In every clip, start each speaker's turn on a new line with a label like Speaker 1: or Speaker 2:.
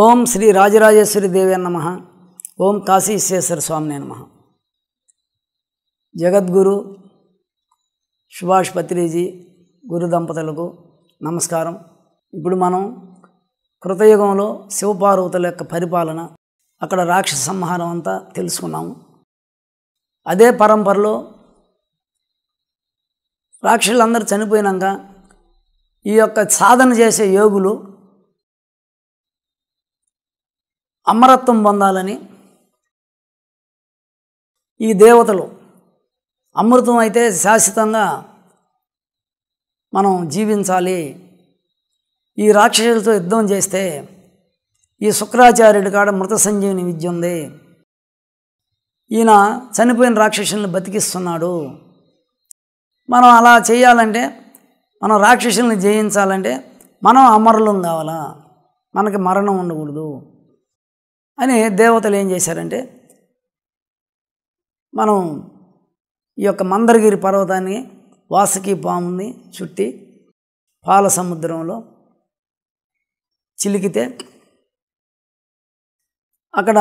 Speaker 1: ఓం శ్రీ రాజరాజేశ్వరి దేవి నమః. ఓం కాశీ విశ్వేశ్వర స్వామినే నమః. జగద్గురు సుభాష్ పత్రిజీ గురు దంపతులకు నమస్కారం. ఇప్పుడు మనం కృతయుగంలో శివపార్వతుల యొక్క పరిపాలన, అక్కడ రాక్షస సంహారం అంతా తెలుసుకున్నాము. అదే పరంపరలో రాక్షసులందరూ చనిపోయినాక ఈ యొక్క సాధన చేసే యోగులు అమరత్వం పొందాలని ఈ దేవతలు అమృతం అయితే శాశ్వతంగా మనం జీవించాలి, ఈ రాక్షసులతో యుద్ధం చేస్తే ఈ శుక్రాచార్యుడి కాడ మృత సంజీవిని విద్య ఉంది, ఈయన చనిపోయిన రాక్షసుల్ని బతికిస్తున్నాడు, మనం అలా చేయాలంటే, మనం రాక్షసుల్ని జయించాలంటే మనం అమరులం కావాలా, మనకి మరణం ఉండకూడదు అని దేవతలు ఏం చేశారంటే, మనం ఈ యొక్క మందరగిరి పర్వతాన్ని వాసుకి పాముని చుట్టి పాల సముద్రంలో చిలికితే అక్కడ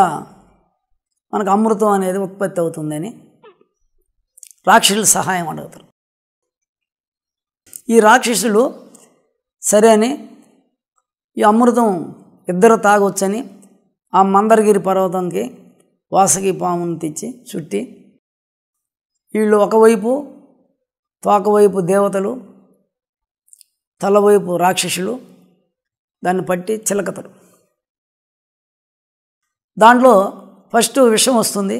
Speaker 1: మనకు అమృతం అనేది ఉత్పత్తి అవుతుందని రాక్షసులు సహాయం అడుగుతారు. ఈ రాక్షసులు సరే అని ఈ అమృతం ఇద్దరు తాగొచ్చని ఆ మందరగిరి పర్వతంకి వాసుకి పాముని తెచ్చి చుట్టి, వీళ్ళు ఒకవైపు తోకవైపు దేవతలు, తలవైపు రాక్షసులు దాన్ని పట్టి చిలకతారు. దాంట్లో ఫస్ట్ విషం వస్తుంది.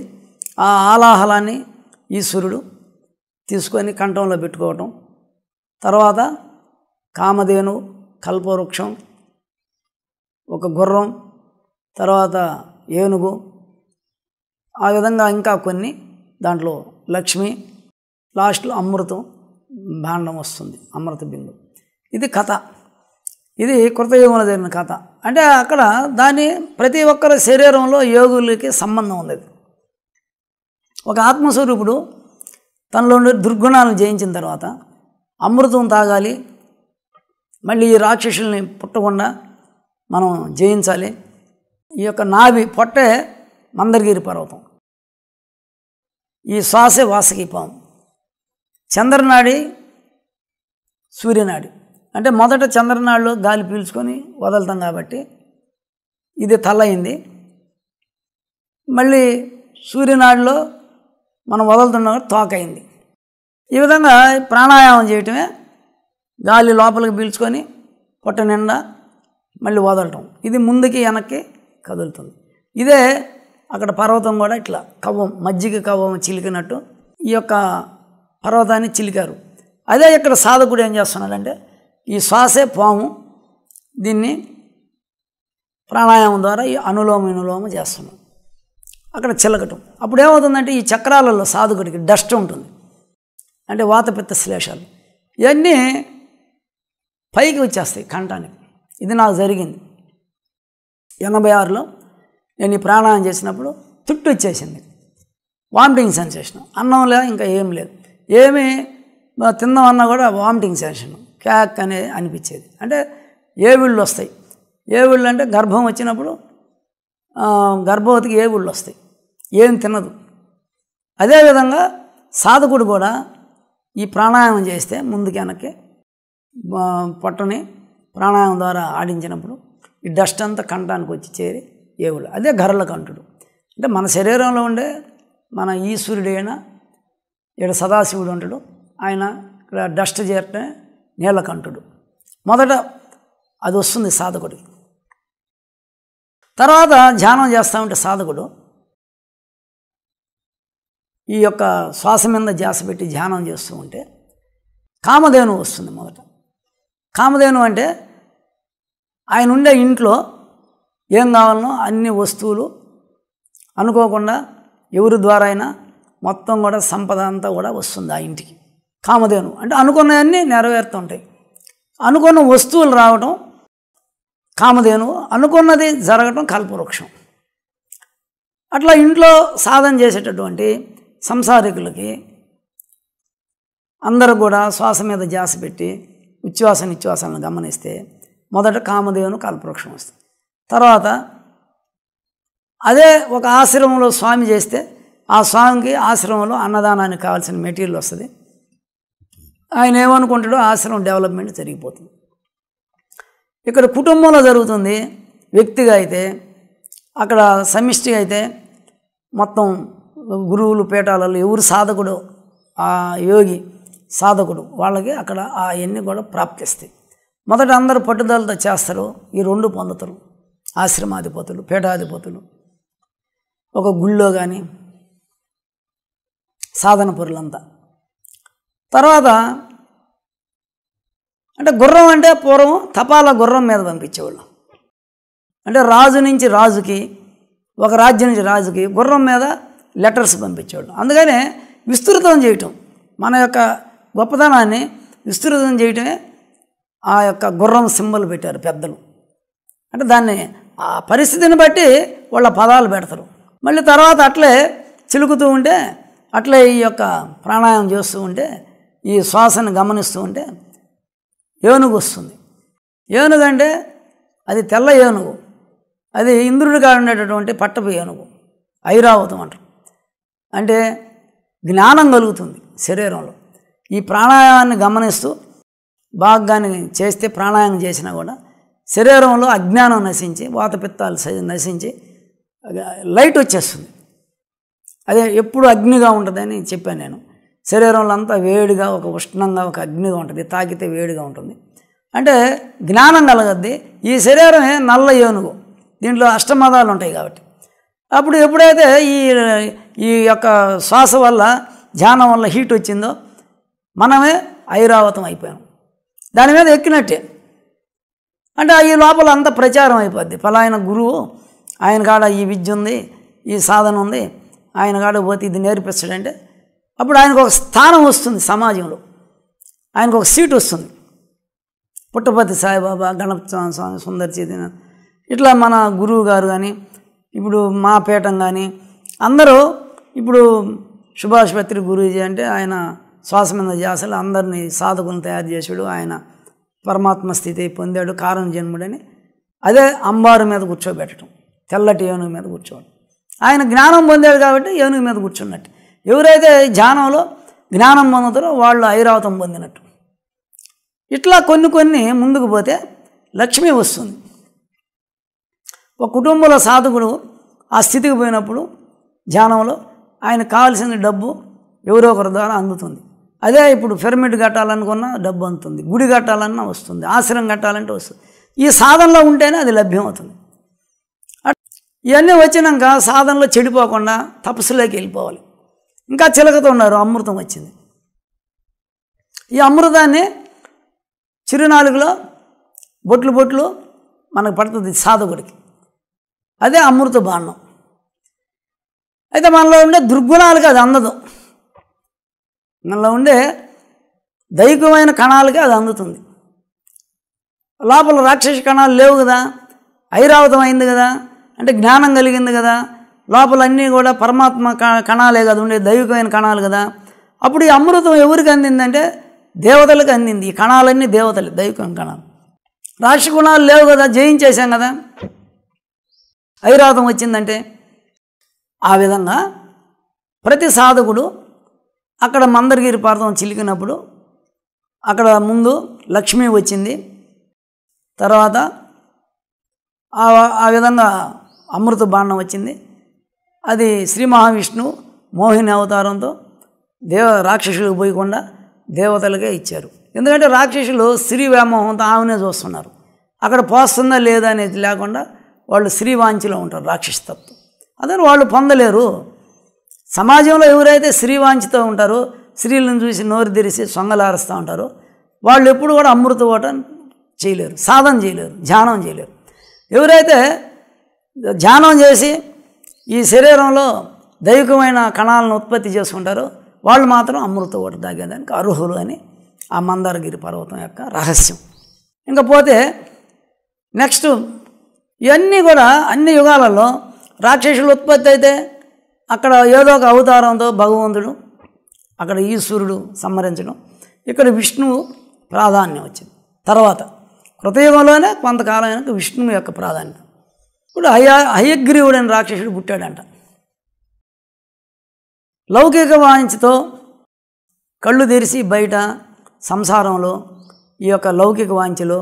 Speaker 1: ఆ ఆలాహలాన్ని ఈశ్వరుడు తీసుకొని కంఠంలో పెట్టుకోవటం, తర్వాత కామధేను, కల్పవృక్షం, ఒక గుర్రం, తర్వాత ఏనుగు, ఆ విధంగా ఇంకా కొన్ని, దాంట్లో లక్ష్మి, లాస్ట్లో అమృతం భాండం వస్తుంది, అమృత బిందు. ఇది కథ. ఇది కృతయుగంలో జరిగిన కథ. అంటే అక్కడ దాని ప్రతి ఒక్కరి శరీరంలో యోగులకి సంబంధం ఉంది. ఒక ఆత్మస్వరూపుడు తనలో ఉండే దుర్గుణాలను జయించిన తర్వాత అమృతం తాగాలి, మళ్ళీ ఈ రాక్షసుల్ని పుట్టకుండా మనం జయించాలి. ఈ యొక్క నాభి పొట్టే మందరగిరి పర్వతం, ఈ శ్వాసే వాసుకి పాము, చంద్రనాడి సూర్యనాడి. అంటే మొదట చంద్రనాడిలో గాలి పీల్చుకొని వదులుతాం కాబట్టి ఇది తల అయింది, మళ్ళీ సూర్యనాడిలో మనం వదులుతున్న తోక అయింది. ఈ విధంగా ప్రాణాయామం చేయటమే, గాలి లోపలికి పీల్చుకొని పొట్ట నిండా మళ్ళీ వదలటం, ఇది ముందుకి వెనక్కి కదులుతుంది. ఇదే అక్కడ పర్వతం కూడా ఇట్లా కవ్వం, మజ్జిగ కవ్వం చిలికినట్టు ఈ యొక్క పర్వతాన్ని చిలికారు. అదే ఇక్కడ సాధకుడు ఏం చేస్తున్నాడంటే, ఈ శ్వాసే పాము, దీన్ని ప్రాణాయామం ద్వారా ఈ అనులోమ వినులోమ చేస్తున్నాం, అక్కడ చిలకటం. అప్పుడు ఏమవుతుందంటే, ఈ చక్రాలలో సాధకుడికి డస్ట్ ఉంటుంది, అంటే వాతపిత్త శ్లేషాలు, ఇవన్నీ పైకి వచ్చేస్తాయి కంఠానికి. ఇది నాకు జరిగింది 86లో. నేను ఈ ప్రాణాయామం చేసినప్పుడు తుట్టు వచ్చేసింది, వామిటింగ్ సెన్సేషన్, అన్నం లేదు, ఇంకా ఏం లేదు, ఏమి తిందామన్నా కూడా వామిటింగ్ సెన్సేషన్, క్యాక్ అనేది అనిపించేది. అంటే ఏవిళ్ళు వస్తాయి. ఏవిళ్ళు అంటే గర్భం వచ్చినప్పుడు గర్భవతికి ఏవిళ్ళు వస్తాయి, ఏం తినదు. అదేవిధంగా సాధకుడు కూడా ఈ ప్రాణాయామం చేస్తే ముందుకి వెనక్కి పొట్టని ప్రాణాయామం ద్వారా ఆడించినప్పుడు ఈ డస్ట్ అంతా కంఠానికి వచ్చి చేరి ఏవులు, అదే గరల కంఠుడు. అంటే మన శరీరంలో ఉండే మన ఈశ్వరుడైనా ఇక్కడ సదాశివుడు ఉంటాడు, ఆయన ఇక్కడ డస్ట్ చేరటే నీలకంఠుడు. మొదట అది వస్తుంది సాధకుడికి. తర్వాత ధ్యానం చేస్తూ ఉంటే సాధకుడు ఈ యొక్క శ్వాస మీద ధ్యాస పెట్టి ధ్యానం చేస్తూ ఉంటే కామధేను వస్తుంది. మొదట కామధేను అంటే ఆయన ఉండే ఇంట్లో ఏం కావాలనో అన్ని వస్తువులు అనుకోకుండా ఎవరి ద్వారా అయినా మొత్తం కూడా సంపద అంతా కూడా వస్తుంది ఆ ఇంటికి. కామధేను అంటే అనుకున్నవన్నీ నెరవేరుతుంటాయి. అనుకున్న వస్తువులు రావటం కామధేను, అనుకున్నది జరగటం కల్పవృక్షం. అట్లా ఇంట్లో సాధన చేసేటటువంటి సంసారికులకి అందరూ కూడా శ్వాస మీద ధ్యాస పెట్టి ఉచ్ఛ్వాస నిశ్వాసాలను గమనిస్తే మొదట కామధేను కల్పవృక్షం వస్తుంది. తర్వాత అదే ఒక ఆశ్రమంలో స్వామి చేస్తే ఆ స్వామికి ఆశ్రమంలో అన్నదానానికి కావాల్సిన మెటీరియల్ వస్తుంది. ఆయన ఏమనుకుంటాడో ఆశ్రమం డెవలప్మెంట్ జరిగిపోతుంది. ఇక్కడ కుటుంబంలో జరుగుతుంది. వ్యక్తిగా అయితే అక్కడ సమిష్టిగా అయితే మొత్తం గురువులు పీఠాలలో ఎవరు సాధకుడు, ఆ యోగి సాధకుడు, వాళ్ళకి అక్కడ అవన్నీ కూడా ప్రాప్తిస్తాయి. మొదట అందరూ పట్టుదలతో చేస్తారు, ఈ రెండు పొందుతారు. ఆశ్రమాధిపతులు, పీఠాధిపతులు, ఒక గుళ్ళో కానీ సాధన పరులంతా. తర్వాత అంటే గుర్రం అంటే పూర్వం తపాలా గుర్రం మీద పంపించేవాళ్ళు. అంటే రాజు నుంచి రాజుకి, ఒక రాజ్యం నుంచి రాజుకి గుర్రం మీద లెటర్స్ పంపించేవాళ్ళు. అందుకనే విస్తృతం చేయటం, మన యొక్క గొప్పతనాన్ని విస్తృతం చేయటమే ఆ యొక్క గుర్రం సింబల్ పెట్టారు పెద్దలు. అంటే దాన్ని ఆ పరిస్థితిని బట్టి వాళ్ళ పదాలు పెడతారు. మళ్ళీ తర్వాత అట్లే చిలుకుతూ ఉంటే, అట్లే ఈ యొక్క ప్రాణాయామం చేస్తూ ఉంటే, ఈ శ్వాసను గమనిస్తూ ఉంటే ఏనుగు వస్తుంది. ఏనుగు అంటే అది తెల్ల ఏనుగు, అది ఇంద్రుడిగా ఉండేటటువంటి పట్టపు ఏనుగు, ఐరావతం అంటారు. అంటే జ్ఞానం కలుగుతుంది శరీరంలో. ఈ ప్రాణాయామాన్ని గమనిస్తూ బాగా చేస్తే, ప్రాణాయామం చేసినా కూడా శరీరంలో అజ్ఞానం నశించి, వాతపిత్తాలు నశించి లైట్ వచ్చేస్తుంది. అదే ఎప్పుడు అగ్నిగా ఉంటుందని చెప్పాను నేను. శరీరంలో అంతా వేడిగా, ఒక ఉష్ణంగా, ఒక అగ్నిగా ఉంటుంది, తాకితే వేడిగా ఉంటుంది. అంటే జ్ఞానం కలగద్ది. ఈ శరీరమే నల్ల ఏనుగు, దీంట్లో అష్టమదాలు ఉంటాయి కాబట్టి. అప్పుడు ఎప్పుడైతే ఈ యొక్క శ్వాస వల్ల, ధ్యానం వల్ల హీట్ వచ్చిందో మనమే ఐరావతం అయిపోయాం. దాని మీద ఎక్కినట్టే. అంటే ఈ లోపల అంతా ప్రచారం అయిపోద్ది. ఫలానా గురువు, ఆయన కాడ ఈ విద్య ఉంది, ఈ సాధన ఉంది, ఆయన కాడ పోతే ఇది నేర్పిస్తాడంటే అప్పుడు ఆయనకు ఒక స్థానం వస్తుంది సమాజంలో, ఆయనకు ఒక సీటు వస్తుంది. పుట్టపర్తి సాయిబాబా, గణపతి స్వామి, సుందర చైతన్య, ఇట్లా మన గురువు గారు కానీ, ఇప్పుడు మా పీఠం కానీ అందరూ, ఇప్పుడు సుభాష్ పత్రి గురూజీ అంటే ఆయన శ్వాస మీద ధ్యాసలు అందరినీ సాధకులను తయారు చేసాడు. ఆయన పరమాత్మ స్థితి పొందాడు, కారణ జన్ముడని. అదే అంబారు మీద కూర్చోబెట్టడం, తెల్లటి ఏనుగు మీద కూర్చోవడం. ఆయన జ్ఞానం పొందాడు కాబట్టి ఏనుగు మీద కూర్చున్నట్టు. ఎవరైతే ధ్యానంలో జ్ఞానం పొందుతారో వాళ్ళు ఐరావతం పొందినట్టు. ఇట్లా కొన్ని ముందుకు పోతే లక్ష్మి వస్తుంది. ఒక కుటుంబంలో సాధకుడు ఆ స్థితికి పోయినప్పుడు ధ్యానంలో ఆయనకు కావాల్సిన డబ్బు ఎవరో ఒకరి ద్వారా అందుతుంది. అదే ఇప్పుడు పిరమిడ్ కట్టాలనుకున్నా డబ్బు అందుతుంది, గుడి కట్టాలన్నా వస్తుంది, ఆశ్రమం కట్టాలంటే వస్తుంది. ఈ సాధనలో ఉంటేనే అది లభ్యమవుతుంది. ఇవన్నీ వచ్చినాక సాధనలో చెడిపోకుండా తపస్సులోకి వెళ్ళిపోవాలి. ఇంకా చిలకతో ఉన్నారు, అమృతం వచ్చింది. ఈ అమృతాన్ని చిరునాలుగులో బొట్లు మనకు పడుతుంది సాధకుడికి, అదే అమృత బాణం. అయితే మనలో ఉండే దుర్గుణాలకి అది అందదు, మనలో ఉండే దైవికమైన కణాలకి అది అందుతుంది. లోపల రాక్షస కణాలు లేవు కదా, ఐరావతం అయింది కదా, అంటే జ్ఞానం కలిగింది కదా, లోపల అన్నీ కూడా పరమాత్మ కణాలే కదా ఉండే, దైవికమైన కణాలు కదా. అప్పుడు ఈ అమృతం ఎవరికి అందిందంటే దేవతలకు అందింది. ఈ కణాలన్నీ దేవతలు, దైవికమైన కణాలు. రాక్షస గుణాలు లేవు కదా, జయించేశాం కదా, ఐరావతం వచ్చిందంటే. ఆ విధంగా ప్రతి సాధకుడు అక్కడ మందరగిరి పర్వతం చిలికినప్పుడు అక్కడ ముందు లక్ష్మి వచ్చింది, తర్వాత ఆ విధంగా అమృత బాణం వచ్చింది. అది శ్రీ మహావిష్ణువు మోహిని అవతారంతో రాక్షసులకు పోయకుండా దేవతలకే ఇచ్చారు. ఎందుకంటే రాక్షసులు స్త్రీ వ్యామోహంతో ఆమెనే చూస్తున్నారు. అక్కడ పోస్తుందా లేదా అనేది లేకుండా వాళ్ళు స్త్రీవాంఛలో ఉంటారు, రాక్షసతత్వం. అదే వాళ్ళు పొందలేరు. సమాజంలో ఎవరైతే స్త్రీవాంఛతో ఉంటారో, స్త్రీలను చూసి నోరు తెరిసి సొంగలారుస్తూ ఉంటారో, వాళ్ళు ఎప్పుడు కూడా అమృత ఓటం చేయలేరు, సాధన చేయలేరు, ధ్యానం చేయలేరు. ఎవరైతే ధ్యానం చేసి ఈ శరీరంలో దైవికమైన కణాలను ఉత్పత్తి చేసుకుంటారో వాళ్ళు మాత్రం అమృత ఓట తాగేదానికి అర్హులు అని ఆ మందారగిరి పర్వతం యొక్క రహస్యం. ఇంకా పోతే నెక్స్ట్ ఇవన్నీ కూడా అన్ని యుగాలలో రాక్షసులు ఉత్పత్తి అయితే అక్కడ ఏదో ఒక అవతారంతో భగవంతుడు, అక్కడ ఈశ్వరుడు సంహరించడం, ఇక్కడ విష్ణువు ప్రాధాన్యం వచ్చింది. తర్వాత కృతయుగంలోనే కొంతకాలం విష్ణువు యొక్క ప్రాధాన్యం. ఇప్పుడు హయగ్రీవుడు అని రాక్షసుడు పుట్టాడంట. లౌకిక వాంఛతో కళ్ళు తెరిచి బయట సంసారంలో ఈ యొక్క లౌకిక వాంఛలో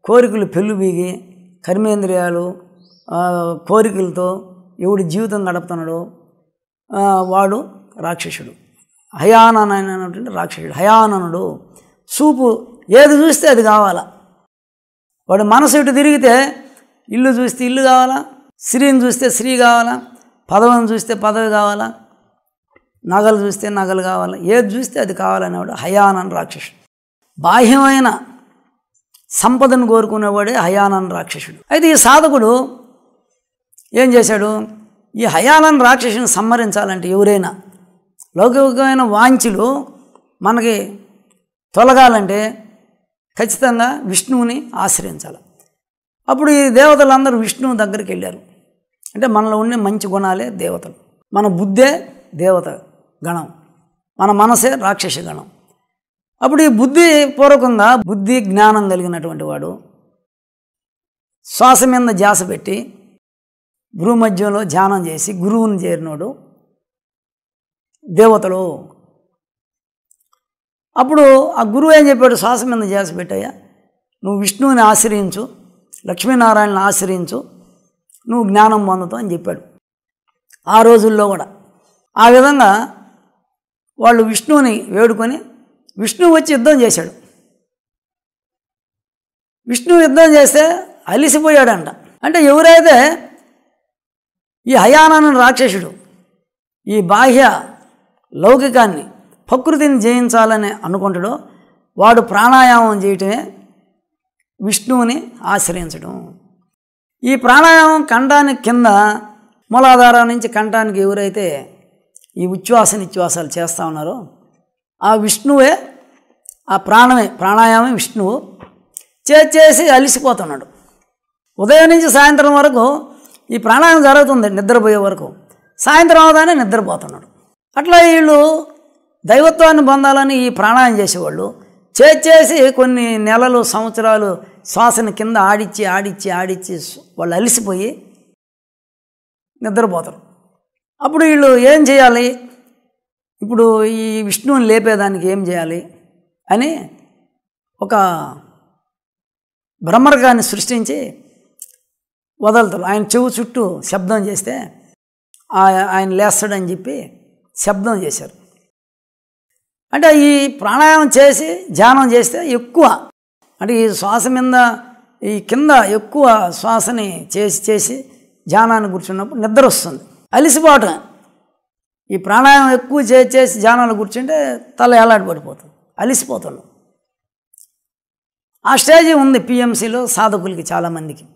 Speaker 1: కోరికలు పెళ్ళుబీగి కర్మేంద్రియాలు కోరికలతో ఎవడు జీవితం గడుపుతున్నాడో వాడు రాక్షసుడు. హయాననైనటువంటి రాక్షసుడు, హయాననుడు. చూపు ఏది చూస్తే అది కావాలా. వాడు మనసు ఇటు తిరిగితే ఇల్లు చూస్తే ఇల్లు కావాలా, స్త్రీని చూస్తే స్త్రీ కావాలా, పదవిని చూస్తే పదవి కావాలా, నగలు చూస్తే నగలు కావాలా, ఏది చూస్తే అది కావాలనేవాడు హయానన్ రాక్షసుడు. బాహ్యమైన సంపదను కోరుకునేవాడే హయానన్ రాక్షసుడు. అయితే ఈ సాధకుడు ఏం చేశాడు, ఈ హయానన్ రాక్షసుని సంహరించాలంటే ఎవరైనా లౌకికమైన వాంఛలు మనకి తొలగాలంటే ఖచ్చితంగా విష్ణువుని ఆశ్రయించాలి. అప్పుడు ఈ దేవతలందరూ విష్ణువు దగ్గరికి వెళ్ళారు. అంటే మనలో ఉండే మంచి గుణాలే దేవతలు, మన బుద్ధే దేవత గణం, మన మనసే రాక్షస గణం. అప్పుడు ఈ బుద్ధి పూర్వకంగా బుద్ధి జ్ఞానం కలిగినటువంటి వాడు శ్వాస మీద ధ్యాస పెట్టి భూమధ్యంలో ధ్యానం చేసి గురువుని చేరినోడు దేవతలు. అప్పుడు ఆ గురువు ఏం చెప్పాడు, శ్వాస మీద ధ్యాస పెట్టాయా, నువ్వు విష్ణువుని ఆశ్రయించు, లక్ష్మీనారాయణని ఆశ్రయించు, నువ్వు జ్ఞానం పొందుతావు అని చెప్పాడు. ఆ రోజుల్లో కూడా ఆ విధంగా వాళ్ళు విష్ణువుని వేడుకొని విష్ణువు వచ్చి యుద్ధం చేశాడు. విష్ణువు యుద్ధం చేస్తే అలిసిపోయాడంట. అంటే ఎవరైతే ఈ హయానన రాక్షసుడు ఈ బాహ్య లౌకికాన్ని ప్రకృతిని జయించాలని అనుకుంటాడో వాడు ప్రాణాయామం చేయటమే విష్ణువుని ఆశ్రయించడం. ఈ ప్రాణాయామం కంఠానికి కింద మూలాధారం నుంచి కంఠానికి ఎవరైతే ఈ ఉచ్ఛ్వాస నిశ్వాసాలు చేస్తూ ఉన్నారో ఆ విష్ణువే, ఆ ప్రాణమే, ప్రాణాయామం విష్ణువు చేసి అలిసిపోతున్నాడు. ఉదయం నుంచి సాయంత్రం వరకు ఈ ప్రాణాయామం జరుగుతుంది, నిద్రపోయే వరకు. సాయంత్రం అవగానే నిద్రపోతున్నాడు. అట్లా వీళ్ళు దైవత్వాన్ని పొందాలని ఈ ప్రాణాయామం చేసేవాళ్ళు చేసి కొన్ని నెలలు సంవత్సరాలు శ్వాసని కింద ఆడిచ్చి వాళ్ళు అలిసిపోయి నిద్రపోతారు. అప్పుడు వీళ్ళు ఏం చేయాలి, ఇప్పుడు ఈ విష్ణువుని లేపేదానికి ఏం చేయాలి అని ఒక బ్రహ్మర్గాన్ని సృష్టించి వదలుతారు. ఆయన చెవు చుట్టూ శబ్దం చేస్తే ఆయన లేస్తాడని చెప్పి శబ్దం చేశారు. అంటే ఈ ప్రాణాయామం చేసి ధ్యానం చేస్తే ఎక్కువ, అంటే ఈ శ్వాస మీద ఈ కింద ఎక్కువ శ్వాసని చేసి ధ్యానాన్ని కూర్చున్నప్పుడు నిద్ర వస్తుంది, అలిసిపోవటం. ఈ ప్రాణాయామం ఎక్కువ చేసి ధ్యానాలు కూర్చుంటే తల ఏలాడి పడిపోతుంది, అలిసిపోతున్నాం. ఆ స్టేజ్ ఉంది పిఎంసిలో సాధకులకి చాలామందికి.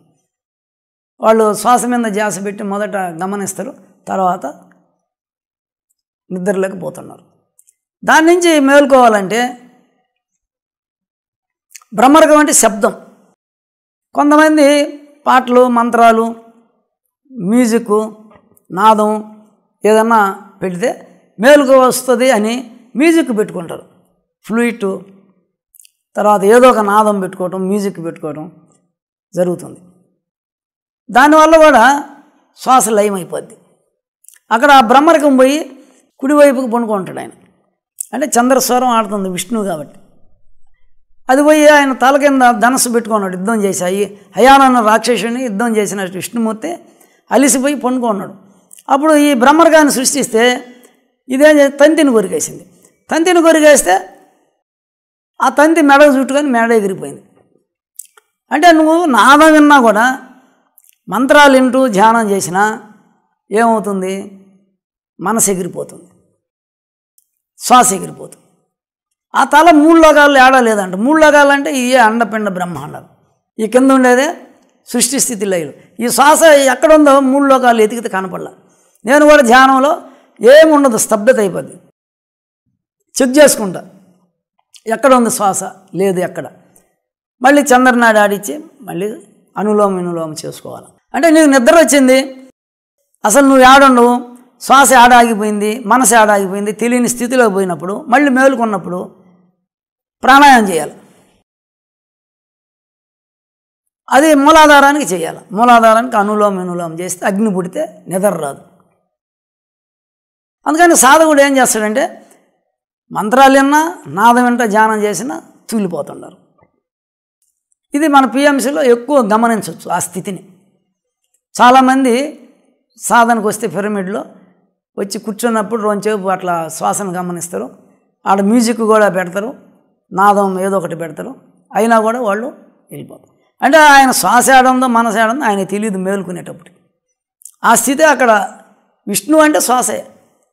Speaker 1: వాళ్ళు శ్వాస మీద ధ్యాస పెట్టి మొదట గమనిస్తారు, తర్వాత నిద్రలేకపోతున్నారు. దాని నుంచి మేల్కోవాలంటే బ్రహ్మర్గం అంటే శబ్దం. కొంతమంది పాటలు, మంత్రాలు, మ్యూజిక్, నాదం ఏదన్నా పెడితే మేలుకో వస్తుంది అని మ్యూజిక్ పెట్టుకుంటారు. ఫ్లూయిట్, తర్వాత ఏదో ఒక నాదం పెట్టుకోవటం, మ్యూజిక్ పెట్టుకోవటం జరుగుతుంది. దానివల్ల కూడా శ్వాస లయం అయిపోద్ది. అక్కడ ఆ బ్రహ్మరకం పోయి కుడివైపుకి పండుకుంటాడు ఆయన. అంటే చంద్రస్వరం ఆడుతుంది విష్ణువు కాబట్టి. అది పోయి ఆయన తల కింద ధనస్సు పెట్టుకున్నాడు, యుద్ధం చేశాయి. హయానన్న రాక్షసుని యుద్ధం చేసిన విష్ణుమూర్తి అలిసిపోయి పండుకున్నాడు. అప్పుడు ఈ బ్రహ్మర్గాన్ని సృష్టిస్తే ఇదేం తంతిని కొరికేసింది. తంతిని కొరికేస్తే ఆ తంతి మెడకు చుట్టుకొని మెడ ఎగిరిపోయింది. అంటే నువ్వు నాదం విన్నా కూడా మంత్రాలు వింటూ ధ్యానం చేసినా ఏమవుతుంది, మనసు ఎగిరిపోతుంది, శ్వాస ఎగిరిపోతుంది. ఆ తల 3 లోకాలు ఏడలేదంట. 3 లోకాలంటే ఇవే అండపిండ బ్రహ్మాండాలు, ఈ కింద ఉండేదే సృష్టి స్థితి లయలు. ఈ శ్వాస ఎక్కడుందో 3 లోకాలు ఎతికితే కనపడలా. నేను కూడా ధ్యానంలో ఏముండదు, స్తబ్దత అయిపోద్ది. చెక్ చేసుకుంటా ఎక్కడ ఉంది శ్వాస, లేదు ఎక్కడ. మళ్ళీ చంద్రనాడి ఆడిచ్చి మళ్ళీ అనులోమ వినులోమ చేసుకోవాలి. అంటే నీకు నిద్ర వచ్చింది, అసలు నువ్వు ఏడుండవు, శ్వాస ఆడాగిపోయింది, మనసు ఆడాగిపోయింది, తెలియని స్థితిలోకి పోయినప్పుడు మళ్ళీ మేలుకున్నప్పుడు ప్రాణాయామం చేయాలి. అది మూలాధారానికి చేయాలి. మూలాధారానికి అనులోమ వినులోమం చేస్తే అగ్ని పుడితే నిద్ర రాదు. అందుకని సాధకుడు ఏం చేస్తాడంటే మంత్రాలు విన్నా నాదం వింట ధ్యానం చేసినా తూలిపోతున్నారు. ఇది మన పిఎంసీలో ఎక్కువ గమనించవచ్చు ఆ స్థితిని. చాలామంది సాధనకు వస్తే పిరమిడ్లో వచ్చి కూర్చున్నప్పుడు రోజుసేపు అట్లా శ్వాసను గమనిస్తారు. ఆడ మ్యూజిక్ కూడా పెడతారు, నాదం ఏదో ఒకటి పెడతారు, అయినా కూడా వాళ్ళు వెళ్ళిపోతారు. అంటే ఆయన శ్వాస ఏడుందో మనసు ఏడుందో ఆయన తెలియదు మేలుకునేటప్పటికి. ఆ స్థితి అక్కడ విష్ణువు అంటే శ్వాసే,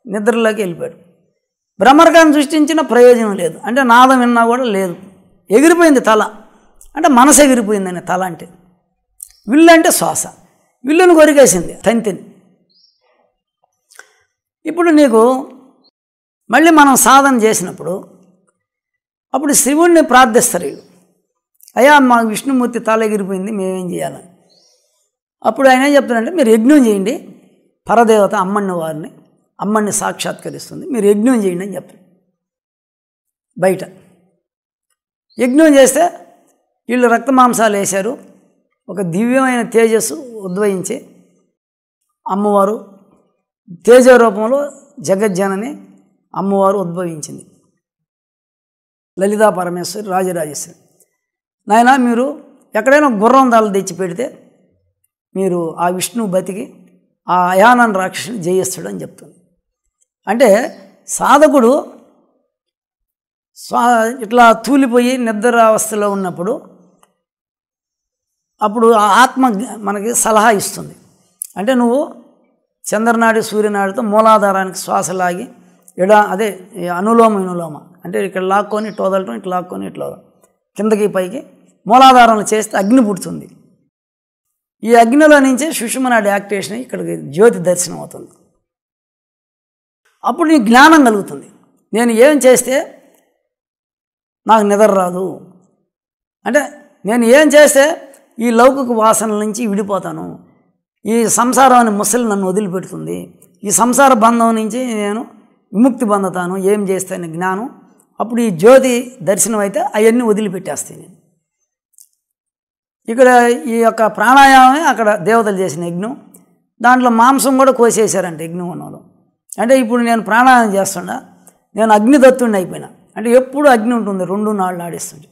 Speaker 1: నిద్రలోకి వెళ్ళిపోయాడు. బ్రహ్మర్గాన్ని సృష్టించిన ప్రయోజనం లేదు. అంటే నాదం విన్నా కూడా లేదు, ఎగిరిపోయింది తల. అంటే మనసు ఎగిరిపోయిందని తల అంటే. విల్లు అంటే శ్వాస, విల్లును కొరికేసింది తంతిని. ఇప్పుడు నీకు మళ్ళీ మనం సాధన చేసినప్పుడు అప్పుడు శివుణ్ణి ప్రార్థిస్తారు వీళ్ళు. అయ్యా మా విష్ణుమూర్తి తల ఎగిరిపోయింది, మేమేం చేయాలని. అప్పుడు ఆయన ఏం చెప్తారంటే మీరు యజ్ఞం చేయండి, పరదేవత అమ్మని సాక్షాత్కరిస్తుంది, మీరు యజ్ఞం చేయండి అని చెప్తారు. బయట యజ్ఞం చేస్తే వీళ్ళు రక్తమాంసాలు వేశారు, ఒక దివ్యమైన తేజస్సు ఉద్భవించి అమ్మవారు తేజ రూపంలో జగజ్జనని అమ్మవారు ఉద్భవించింది, లలితా పరమేశ్వరి రాజరాజేశ్వరి. నాయన మీరు ఎక్కడైనా గుర్రం తల తెచ్చి పెడితే మీరు ఆ విష్ణువు బతికి ఆ అయానన్ రాక్షసుని జయిస్తాడు అని చెప్తుంది. అంటే సాధకుడు ఇట్లా తూలిపోయి నిద్రావస్థలో ఉన్నప్పుడు అప్పుడు ఆ ఆత్మ మనకి సలహా ఇస్తుంది. అంటే నువ్వు చంద్రనాడి సూర్యనాడితో మూలాధారానికి శ్వాస లాగి అదే అనులోమ వినులోమ అంటే ఇక్కడ లాక్కొని ఇట్లా వదలటం, ఇట్లా లాక్కొని ఇట్లా కిందకి పైకి మూలాధారంలో చేస్తే అగ్ని పుడుతుంది. ఈ అగ్నిలో నుంచే సుషుమ్నాడి యాక్టివేషన్ ఇక్కడికి జ్యోతి దర్శనం అవుతుంది. అప్పుడు నీకు జ్ఞానం కలుగుతుంది. నేను ఏం చేస్తే నాకు నిద్ర రాదు, అంటే నేను ఏం చేస్తే ఈ లౌకిక వాసనల నుంచి విడిపోతాను, ఈ సంసారం అనే ముసలి నన్ను వదిలిపెడుతుంది, ఈ సంసార బంధం నుంచి నేను విముక్తి పొందుతాను ఏం చేస్తాను జ్ఞానం. అప్పుడు ఈ జ్యోతి దర్శనం అయితే అవన్నీ వదిలిపెట్టేస్తాయి నేను. ఇక్కడ ఈ యొక్క ప్రాణాయామమే అక్కడ దేవతలు చేసిన యజ్ఞం. దాంట్లో మాంసం కూడా కోసేశారంటే యజ్ఞం ఉన్నవాళ్ళు. అంటే ఇప్పుడు నేను ప్రాణాయామం చేస్తున్నా, నేను అగ్నిదత్తుడిని అయిపోయినా. అంటే ఎప్పుడు అగ్ని ఉంటుంది, 2 నాళ్ళు ఆడిస్తుంది.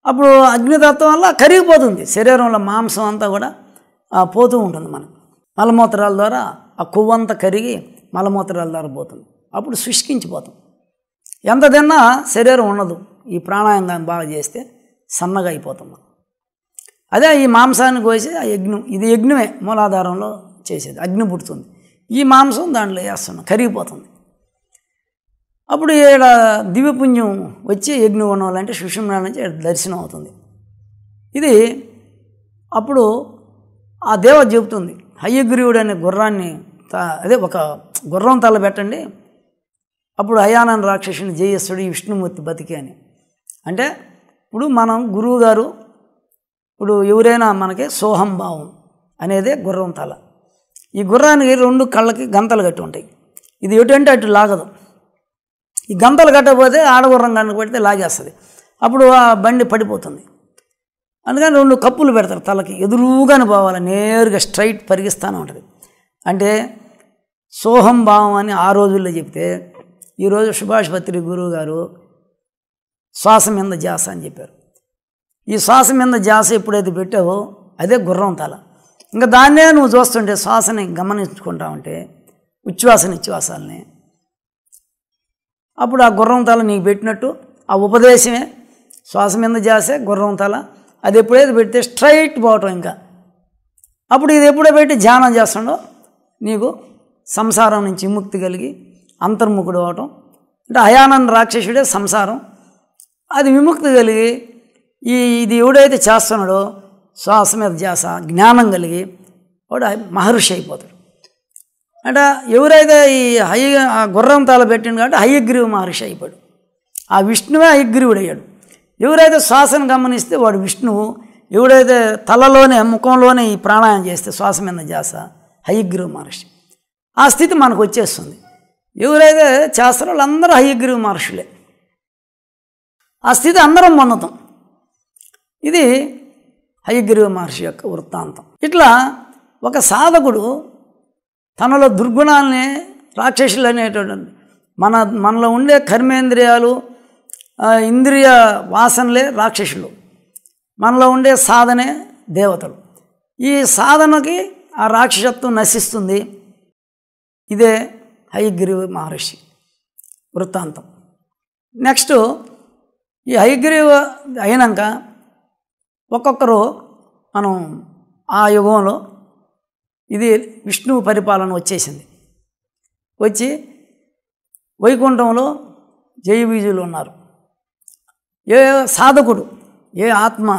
Speaker 1: అప్పుడు అగ్నితత్వం వల్ల కరిగిపోతుంది శరీరంలో మాంసం అంతా కూడా పోతూ ఉంటుంది. మనకు మలమూత్రాల ద్వారా ఆ కొవ్వంతా కరిగి మలమూత్రాల ద్వారా పోతుంది. అప్పుడు శుష్కించిపోతాం. ఎంత తిన్నా శరీరం ఉండదు. ఈ ప్రాణాయామం బాగా చేస్తే సన్నగా అయిపోతాం. అదే ఈ మాంసాన్ని కోసి ఆ యజ్ఞం, ఇది యజ్ఞమే మూలాధారంలో చేసేది. అగ్ని పుడుతుంది, ఈ మాంసం దాంట్లో వేస్తున్నాం, కరిగిపోతుంది. అప్పుడు ఈడ దివ్యపుణ్యం వచ్చి యజ్ఞం ఉన్నవాళ్ళంటే సుషుమ్నా నుంచి దర్శనం అవుతుంది. ఇది అప్పుడు ఆ దేవత చెబుతుంది, హయగ్రీవుడు అనే గుర్రాన్ని అదే ఒక గుర్రం తల పెట్టండి, అప్పుడు అయానన్ రాక్షసుని జయిస్తాడు ఈ విష్ణుమూర్తి బతికి అని. అంటే ఇప్పుడు మనం గురువు గారు ఇప్పుడు ఎవరైనా మనకి సోహం భావం అనేదే గుర్రం తల. ఈ గుర్రానికి 2 కళ్ళకి గంతలు కట్టి ఉంటాయి. ఇది ఎటువంటి అటు లాగదు. ఈ గంతలు కట్టకపోతే ఆడగుర్రం కనుక పెడితే లాగేస్తుంది, అప్పుడు ఆ బండి పడిపోతుంది. అందుకని 2 కప్పులు పెడతారు తలకి, ఎదురుగానే పోవాలి, నేరుగా స్ట్రైట్ పరిగిస్తూనే ఉంటుంది. అంటే సోహం భావం అని ఆ రోజుల్లో చెప్తే, ఈరోజు సుభాష్ పత్రి గురువు గారు శ్వాస మీద ధ్యాస అని చెప్పారు. ఈ శ్వాస మీద ధ్యాస ఎప్పుడైతే పెట్టావో అదే గుర్రం తల. ఇంకా దాన్నే నువ్వు చూస్తుంటే శ్వాసని గమనించుకుంటా ఉంటే ఉచ్ఛ్వాస నిశ్వాసాలని, అప్పుడు ఆ గుర్రం తల నీకు పెట్టినట్టు ఆ ఉపదేశమే శ్వాస మీద ధ్యాసే గుర్రం తల. అది ఎప్పుడైతే పెడితే స్ట్రైట్ పోవటం. ఇంకా అప్పుడు ఇది ఎప్పుడో పెట్టి ధ్యానం చేస్తుండో నీకు సంసారం నుంచి విముక్తి కలిగి అంతర్ముఖుడు అవటం. అంటే అయానన్ రాక్షసుడే సంసారం, అది విముక్తి కలిగి ఇది ఎవడైతే చేస్తున్నాడో శ్వాస మీద ధ్యాస జ్ఞానం కలిగి వాడు మహర్షి అయిపోతాడు. అంటే ఎవరైతే ఈ గుర్రం తల పెట్టిండు కాబట్టి హయగ్రీవ మహర్షి అయిపోయాడు. ఆ విష్ణువే హయగ్రీవుడు అయ్యాడు. ఎవరైతే శ్వాసను గమనిస్తే వాడు విష్ణువు, ఎవడైతే తలలోనే ముఖంలోనే ఈ ప్రాణాయామం చేస్తే శ్వాస మీద ధ్యాస హయగ్రీవ మహర్షి. ఆ స్థితి మనకు వచ్చేస్తుంది. ఎవరైతే చేస్తారో వాళ్ళందరూ హయగ్రీవ మహర్షులే. ఆ స్థితి అందరం పొందుతాం. ఇది హయగ్రీవ మహర్షి యొక్క వృత్తాంతం. ఇట్లా ఒక సాధకుడు తనలో దుర్గుణాలని రాక్షసులు అనేటువంటి మనలో ఉండే కర్మేంద్రియాలు ఇంద్రియ వాసనలే రాక్షసులు, మనలో ఉండే సాధనే దేవతలు. ఈ సాధనకి ఆ రాక్షసత్వం నశిస్తుంది. ఇదే హయగ్రీవ మహర్షి వృత్తాంతం. నెక్స్ట్ ఈ హయగ్రీవ అయినాక ఒక్కొక్కరు మనం ఆ యుగంలో ఇది విష్ణువు పరిపాలన వచ్చేసింది. వచ్చి వైకుంఠంలో జయబీజులు ఉన్నారు. ఏ సాధకుడు, ఏ ఆత్మ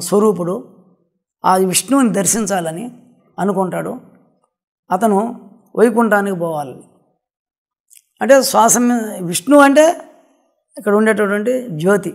Speaker 1: స్వరూపుడు ఆ విష్ణువుని దర్శించాలని అనుకుంటాడు, అతను వైకుంఠానికి పోవాలి. అంటే శ్వాస విష్ణువు అంటే ఇక్కడ ఉండేటటువంటి జ్యోతి.